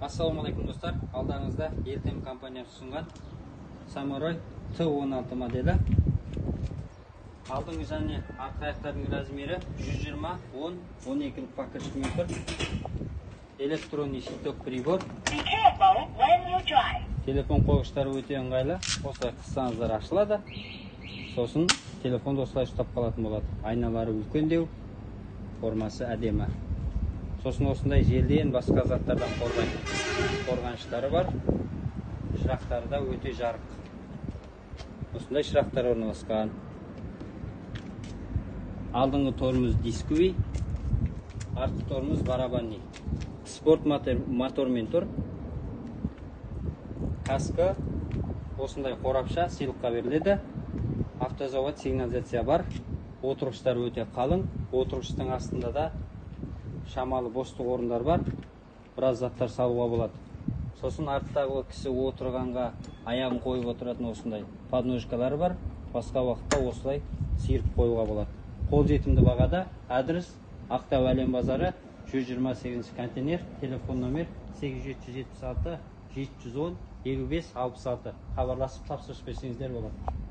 Ассалаумалейкум достар, алдыңызда ертем компаниясы ұсынған Самурай Т16 моделі. Алдыңғы және артқы аяқтардың размері 120-10-12 покрышкамен тұр. Электронный щиток прибор. Телефон қойғыштары өте ыңғайлы. Осылай қыссаңыздар ашылады. Сосын телефонды осылай ұстап қалатын болады. Айналары үлкендеу, формасы әдемі. Сосын осындай желден басқа заттардан қорғаныштары бар. Шырақтары да өте жарық. Осындай шырақтар орналасқан. Алдыңғы торымыз дисковый, артқы торымыз барабанный. Спорт мотормен тұр. Каска осындай қорапша сыйлыққа беріледі. Автозавод сигнализация бар. Отырғыштар өте қалың. Отырғыштың астында да шамалы бостық орындар бар. Біраз заттар салуға болады. Сосын арттағы кісі отырғанға аяғын қойып отыратын осындай подножкалары бар. Басқа уақытта осылай сиырып қоюға болады. Қолжетімді бағада. Адрес Ақтау әлем базары 128 контейнер. Телефон номер 8776 710 2566. Хабарласып тапсырыс берсеңіздер болады.